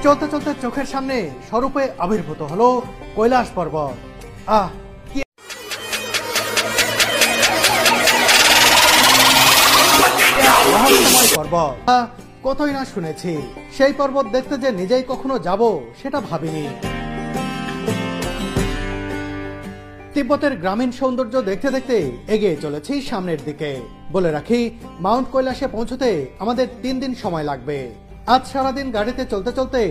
চলতে চলতে চোখের সামনে স্বরূপে আবির্ভূত হলো কৈলাস পর্বত। কি রহস্যময় পর্বত, কতই না শুনেছি। সেই পর্বত দেখতে যে নিজেই কখনো যাব সেটা ভাবিনি। তিব্বতের গ্রামীণ সৌন্দর্য দেখতে দেখতে এগিয়ে চলেছি সামনের দিকে। বলে রাখি, মাউন্ট কৈলাসে পৌঁছতে আমাদের 3 দিন সময় লাগবে। আজ সারাদিন গাড়িতে চলতে চলতে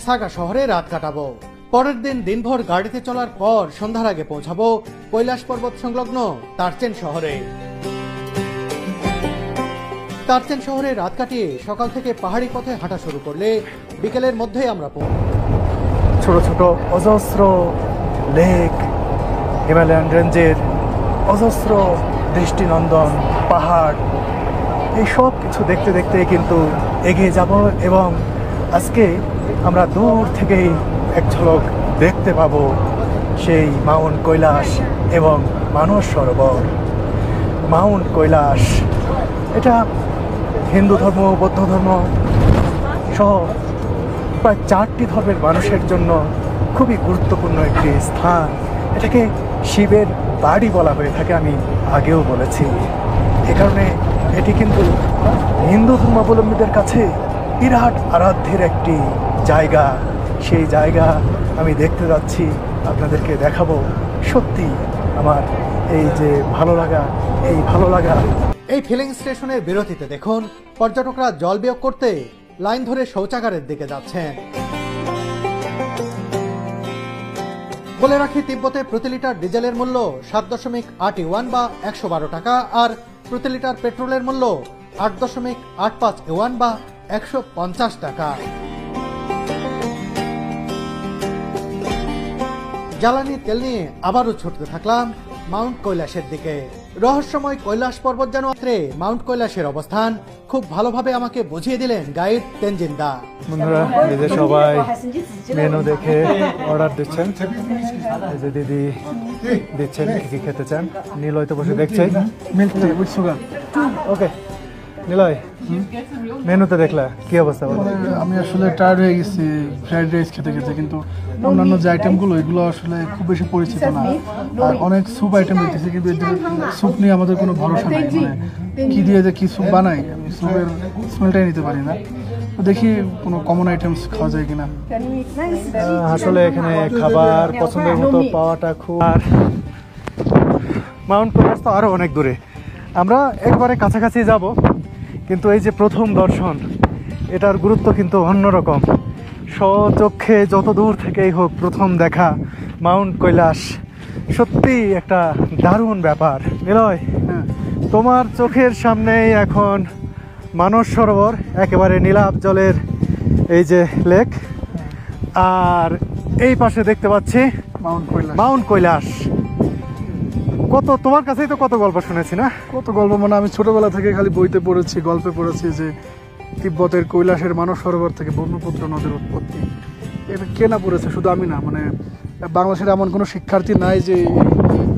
সাগা শহরে রাত কাটাবো। পরের দিন দিনভর গাড়িতে চলার পর সন্ধ্যার আগে পৌঁছাবো কৈলাস পর্বত সংলগ্ন তারচেন শহরে। তারচেন শহরে রাত কাটিয়ে সকাল থেকে পাহাড়ি পথে হাঁটা শুরু করলে বিকেলের মধ্যেই আমরা ছোট ছোট অজস্র লেক, হিমালয়ান রেঞ্জের অজস্র দৃষ্টিনন্দন পাহাড়, এই সব কিছু দেখতে দেখতে কিন্তু এগিয়ে যাব এবং আজকে আমরা দূর থেকেই এক ঝলক দেখতে পাবো সেই মাউন্ট কৈলাস এবং মানস সরোবর। মাউন্ট কৈলাস এটা হিন্দু ধর্ম, বৌদ্ধ ধর্ম সহ প্রায় 4টি ধর্মের মানুষের জন্য খুবই গুরুত্বপূর্ণ একটি স্থান। এটাকে শিবের বাড়ি বলা হয়ে থাকে, আমি আগেও বলেছি। এ কারণে এটি কিন্তু হিন্দু ধর্মাবলম্বীদের কাছে বিরাট আরাধ্যের একটি জায়গা। সেই জায়গা আমি দেখতে যাচ্ছি, আপনাদেরকে দেখাবো। সত্যি আমার এই যে ভালো লাগা, এই ফিলিং স্টেশনের বিরতিতে দেখুন পর্যটকরা জল বিয়োগ করতে লাইন ধরে শৌচাগারের দিকে যাচ্ছেন। বলে রাখি, তিব্বতে প্রতি লিটার ডিজেলের মূল্য 7.8 ইউয়ান বা 112 টাকা, আর প্রতি লিটার পেট্রোলের মূল্য 8.85 ইউয়ান বা 150 টাকা। জ্বালানি তেল নিয়ে আবারও ছুটতে থাকলাম মাউন্ট কৈলাসের দিকে। রহস্যময় কৈলাস পর্বত যেন মাউন্ট কৈলাসের অবস্থান খুব ভালোভাবে আমাকে বুঝিয়ে দিলেন গাইড তেনজিন দা। বন্ধুরা, এই যে সবাই মেনু দেখে অর্ডার দিচ্ছেন। এই যে দিদি দিচ্ছেন কি কি খেতে চান। নিলয় তো বসে দেখছে। ওকে নিলয়, মেনুতে দেখলা কি অবস্থা? আমি আসলে টায়ার্ড হয়ে গেছি ফ্রাইড রাইস খেতে খেতে, কিন্তু অন্যান্য যে আইটেমগুলো এগুলো আসলে খুব বেশি পরিচিত না। আর অনেক স্যুপ আইটেম দেখতেছি, কিন্তু এদের স্যুপ নিয়ে আমাদের কোনো ভরসা নেই। মানে কি দিয়ে যে কি স্যুপ বানাই, আমি স্যুপের স্মেলটাই নিতে পারি না। দেখি কোনো কমন আইটেমস খাওয়া যায় কিনা। আসলে এখানে খাবার পছন্দের মতো পাওয়াটা খুব। আর মাউন্ট কৈলাস তো আরও অনেক দূরে, আমরা একবারে কাছাকাছি যাব, কিন্তু এই যে প্রথম দর্শন, এটার গুরুত্ব কিন্তু অন্যরকম। স্বচক্ষে যত দূর থেকেই হোক প্রথম দেখা মাউন্ট কৈলাস সত্যি একটা দারুণ ব্যাপার। নিলয়, তোমার চোখের সামনেই এখন মানস সরোবর, একেবারে নীলাভ জলের এই যে লেক, আর এই পাশে দেখতে পাচ্ছি মাউন্ট কৈলাস। কত তোমার কাছেই তো কত গল্প শুনেছি না? কত গল্প, মানে আমি ছোটবেলা থেকে খালি বইতে পড়েছি, গল্পে পড়েছি যে তিব্বতের কৈলাসের মানস সরোবর থেকে ব্রহ্মপুত্র নদের উৎপত্তি। এটা কে না পড়েছে, শুধু আমি না, মানে বাংলাদেশের এমন কোনো শিক্ষার্থী নাই যে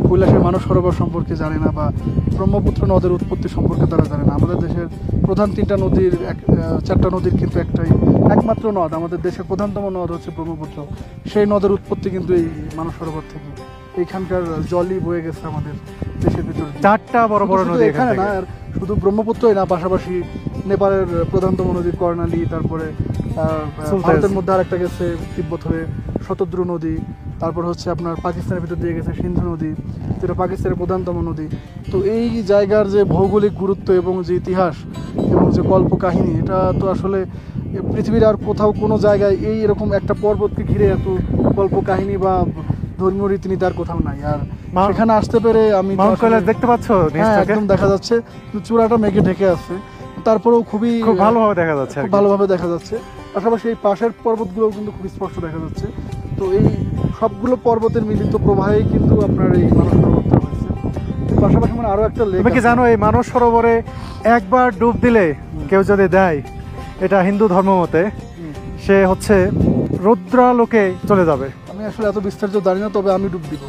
কৈলাসের মানস সরোবর সম্পর্কে জানে না বা ব্রহ্মপুত্র নদের উৎপত্তি সম্পর্কে তারা জানে না। আমাদের দেশের প্রধান 3টা নদীর 4টা নদীর কিন্তু একমাত্র নদ, আমাদের দেশের প্রধানতম নদ হচ্ছে ব্রহ্মপুত্র। সেই নদের উৎপত্তি কিন্তু এই মানস সরোবর থেকে। এইখানকার জলই বয়ে গেছে আমাদের দেশের ভিতরে 4টা বড় বড় নদী এখানে না। আর শুধু ব্রহ্মপুত্রই না, পাশাপাশি নেপালের প্রধানতম নদী কর্ণালী, তারপরে ভারতের মধ্যে আরেকটা গেছে তিব্বত হয়ে শতদ্রু নদী, তারপর হচ্ছে আপনার পাকিস্তানের ভিতর দিয়ে গেছে সিন্ধু নদী, যেটা পাকিস্তানের প্রধানতম নদী। তো এই জায়গার যে ভৌগোলিক গুরুত্ব এবং যে ইতিহাস এবং যে কল্পকাহিনী, এটা তো আসলে পৃথিবীর আর কোথাও কোনো জায়গায় এই এরকম একটা পর্বতকে ঘিরে এত কল্পকাহিনী বা ধর্মীয় রীতিনীতি আর কোথাও নাই। আর সেখানে আসতে পেরে আমি দেখতে পাচ্ছ একদম দেখা যাচ্ছে, চূড়াটা মেঘে ঢেকে আছে, তারপরেও খুবই ভালোভাবে দেখা যাচ্ছে, ভালোভাবে দেখা যাচ্ছে। পাশাপাশি এই পাশের পর্বতগুলো কিন্তু খুব স্পষ্ট দেখা যাচ্ছে। তো এই সবগুলো পর্বতের মিলিত প্রবাহেই কিন্তু আপনার এই মানস সরোবরটা হয়েছে। পাশাপাশি মানে আরো একটা লেক, তুমি কি জানো এই মানস সরোবরে একবার ডুব দিলে কেউ যদি দেয়, এটা হিন্দু ধর্ম মতে, সে হচ্ছে রুদ্রালোকে চলে যাবে। আমি আসলে এত বিস্তারিত জানি না, তবে আমি ডুব দিব।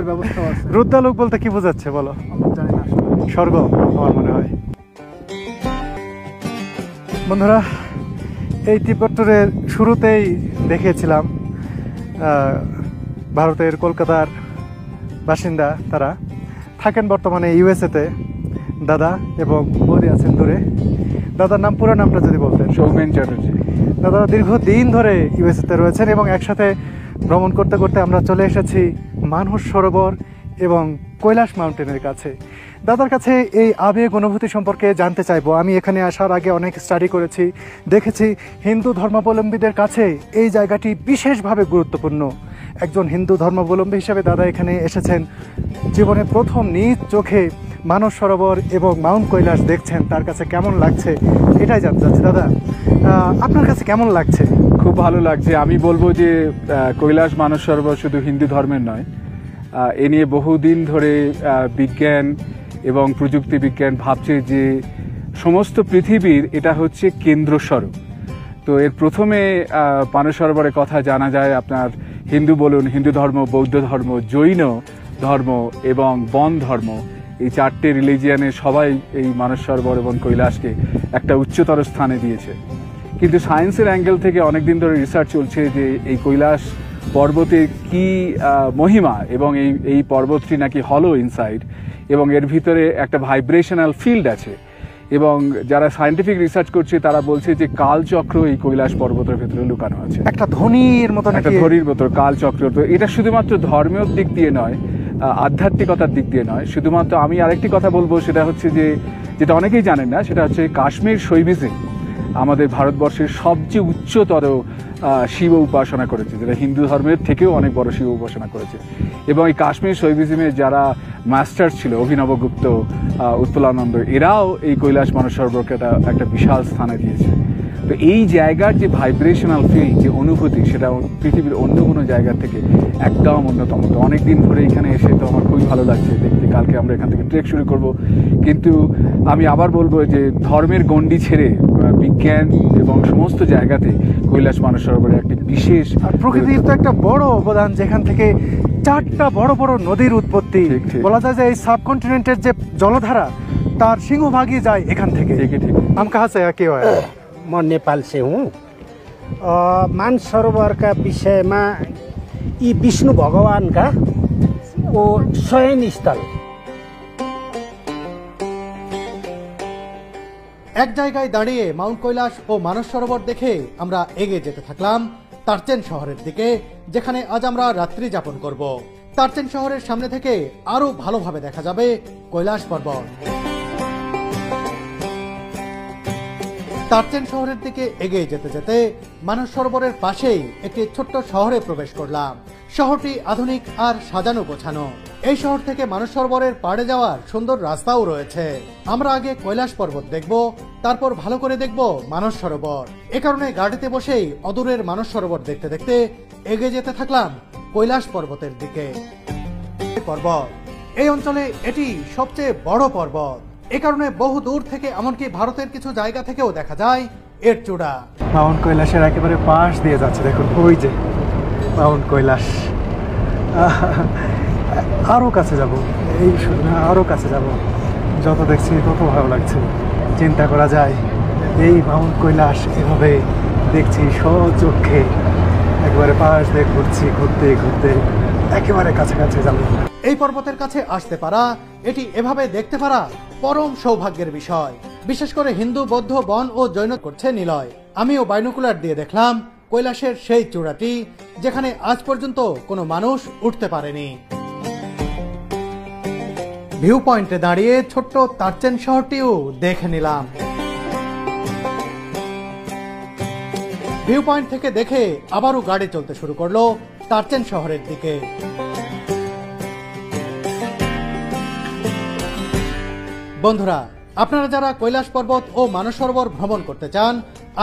ব্যবস্থা আছে। রুদ্রালোক বলতে কি বোঝাচ্ছে বলো? জানি না, স্বর্গ আমার মনে হয়। বন্ধুরা, এই তিব্বত ট্যুরের শুরুতেই দেখিয়েছিলাম ভারতের কলকাতার বাসিন্দা, তারা থাকেন বর্তমানে ইউএসএতে। দাদা এবং বৌদি আছেন দূরে। দাদার নাম, পুরো নামটা যদি বলতেন। সৌমেন চ্যাটার্জি। দাদা দীর্ঘদিন ধরে ইউএসএতে রয়েছেন এবং একসাথে ভ্রমণ করতে করতে আমরা চলে এসেছি মানস সরোবর এবং কৈলাস মাউন্টেনের কাছে। দাদার কাছে এই আবেগ অনুভূতি সম্পর্কে জানতে চাইবো। আমি এখানে আসার আগে অনেক স্টাডি করেছি, দেখেছি হিন্দু ধর্মাবলম্বীদের কাছে এই জায়গাটি বিশেষভাবে গুরুত্বপূর্ণ। একজন হিন্দু ধর্মাবলম্বী হিসেবে দাদা এখানে এসেছেন, জীবনে প্রথম নিজ চোখে মানস সরোবর এবং মাউন্ট কৈলাস দেখছেন। তার কাছে কেমন লাগছে এটাই জানতে চাচ্ছি। দাদা, আপনার কাছে কেমন লাগছে? খুব ভালো লাগছে। আমি বলবো যে কৈলাস মানস সরোবর শুধু হিন্দু ধর্মের নয়, এ নিয়ে বহুদিন ধরে বিজ্ঞান এবং প্রযুক্তি বিজ্ঞান ভাবছে যে সমস্ত পৃথিবীর এটা হচ্ছে কেন্দ্রস্বরূপ। তো এর প্রথমে মানস সরোবরের কথা জানা যায় আপনার হিন্দু বলুন, হিন্দু ধর্ম, বৌদ্ধ ধর্ম, জৈন ধর্ম এবং বন ধর্ম, এই চারটে রিলিজিয়ানে সবাই এই মানস সরোবর এবং কৈলাসকে একটা উচ্চতর স্থানে দিয়েছে। কিন্তু সায়েন্সের অ্যাঙ্গেল থেকে অনেকদিন ধরে রিসার্চ চলছে যে এই কৈলাস পর্বতের কি মহিমা, এবং এই পর্বতটি নাকি হলো ইনসাইড এবং এর ভিতরে একটা ভাইব্রেশনাল ফিল্ড আছে। এবং যারা সায়েন্টিফিক রিসার্চ করছে তারা বলছে যে কালচক্র এই কৈলাস পর্বতের ভিতরে লুকানো আছে, একটা ধ্বনির মতো, একটা ঘড়ির মতো কালচক্র। তো এটা শুধুমাত্র ধর্মীয় দিক দিয়ে নয়, আধ্যাত্মিকতার দিক দিয়ে নয়, শুধুমাত্র আমি আরেকটি কথা বলবো, সেটা হচ্ছে যে যেটা অনেকেই জানেন না, সেটা হচ্ছে কাশ্মীর শৈবিজম আমাদের ভারতবর্ষের সবচেয়ে উচ্চতর শিব উপাসনা করেছে, যেটা হিন্দু ধর্মের থেকেও অনেক বড় শিব উপাসনা করেছে। এবং এই কাশ্মীর শৈবিজমের যারা মাস্টার ছিল, অভিনবগুপ্ত, উৎপলানন্দ, এরাও এই কৈলাস মানস সরোবরকে একটা বিশাল স্থানে দিয়েছে। তো এই জায়গার যে ভাইব্রেশনাল ফিল, যে অনুভূতি, সেটা পৃথিবীর অন্য কোনো জায়গা থেকে একদম অন্যতম। তো অনেকদিন ধরে এখানে এসে তো আমার খুবই ভালো লাগছে দেখতে। কালকে আমরা এখান থেকে ট্রেক শুরু করব। কিন্তু আমি আবার বলবো যে ধর্মের গণ্ডি ছেড়ে বিজ্ঞান এবং সমস্ত জায়গাতে কৈলাস মানস সরোবরের একটি বিশেষ, আর প্রকৃতির তো একটা বড় অবদান, যেখান থেকে 4টা বড় বড় নদীর উৎপত্তি। বলা যায় যে এই সাবকন্টিনেন্টের যে जलधारा तार सिंहभागी जाए एखान थेके। ठीक है, ठीक है। हम कहाँ से है, के हो? म नेपाल से हूँ। मानसरोवर का विषय में ये विष्णु भगवान का वो शयन स्थल। এক জায়গায় দাঁড়িয়ে মাউন্ট কৈলাস ও মানস সরোবর দেখে আমরা এগিয়ে যেতে থাকলাম তারচেন শহরের দিকে, যেখানে আজ আমরা রাত্রি যাপন করব। তারচেন শহরের সামনে থেকে আরো ভালোভাবে দেখা যাবে কৈলাস পর্বত। তারচেন শহরের দিকে এগিয়ে যেতে যেতে মানস সরোবরের পাশেই একটি ছোট্ট শহরে প্রবেশ করলাম। শহরটি আধুনিক আর সাজানো গোছানো। এই শহর থেকে মানস সরোবরের পাড়ে যাওয়ার সুন্দর রাস্তাও রয়েছে। আমরা আগে কৈলাস পর্বত দেখব, তারপর ভালো করে দেখব মানস সরোবর। এ কারণে গাড়িতে বসেই অদূরের মানস সরোবর দেখতে দেখতে এগিয়ে যেতে থাকলাম কৈলাস পর্বতের দিকে। পর্বত এই অঞ্চলে এটি সবচেয়ে বড় পর্বত। এ কারণে বহু দূর থেকে, এমনকি ভারতের কিছু জায়গা থেকেও দেখা যায় এর চূড়া। মাউন্ট কৈলাসের একেবারে পাশ দিয়ে যাচ্ছে, দেখুন ওই যে মাউন্ট কৈলাস। আরো কাছে যাব, এই আরো কাছে যাব, যত দেখছি তত ভালো লাগছে। চিন্তা করা যায় এই মাউন্ট কৈলাস এভাবে দেখছি সচক্ষে, একেবারে পাশ দিয়ে ঘুরছি, ঘুরতে ঘুরতে একেবারে কাছাকাছি যাব। এই পর্বতের কাছে আসতে পারা, এটি এভাবে দেখতে পারা পরম সৌভাগ্যের বিষয়। বিশেষ করে হিন্দু, বৌদ্ধ, বন ও জৈন করছে নিলয়। আমিও বাইনোকুলার দিয়ে দেখলাম কৈলাসের সেই চূড়াটি, যেখানে আজ পর্যন্ত কোনো মানুষ উঠতে পারেনি। ভিউ পয়েন্টে দাঁড়িয়ে ছোট্ট তারচেন শহরটিও দেখে নিলাম। ভিউ পয়েন্ট থেকে দেখে আবারও গাড়ি চলতে শুরু করলো তারচেন শহরের দিকে। বন্ধুরা, আপনারা যারা কৈলাস পর্বত ও মানস সরোবর ভ্রমণ করতে চান,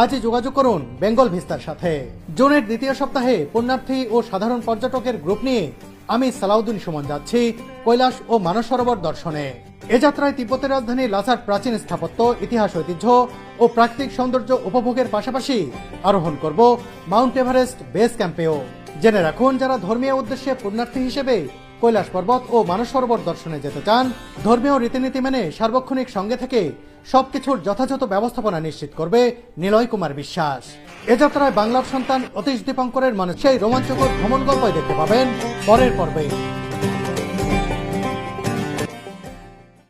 আজই যোগাযোগ করুন বেঙ্গল ভিস্তার সাথে। জুনের দ্বিতীয় সপ্তাহে পুণ্যার্থী ও সাধারণ পর্যটকের গ্রুপ নিয়ে আমি সালাউদ্দিন সুমন যাচ্ছি কৈলাস ও মানস সরোবর দর্শনে। এ যাত্রায় তিব্বতের রাজধানী লাসার প্রাচীন স্থাপত্য, ইতিহাস, ঐতিহ্য ও প্রাকৃতিক সৌন্দর্য উপভোগের পাশাপাশি আরোহণ করব মাউন্ট এভারেস্ট বেস ক্যাম্পেও। জেনে রাখুন, যারা ধর্মীয় উদ্দেশ্যে পুণ্যার্থী হিসেবে কৈলাস পর্বত ও মানস সরোবর দর্শনে যেতে চান, ধর্মীয় রীতিনীতি মেনে সার্বক্ষণিক সঙ্গে থেকে সবকিছুর যথাযথ ব্যবস্থাপনা নিশ্চিত করবে নিলয় কুমার বিশ্বাস। এ যাত্রায় বাংলার সন্তান অতীশ দীপঙ্করের মানুষ সেই রোমাঞ্চকর ভ্রমণ গল্পই দেখতে পাবেন পরের পর্বে।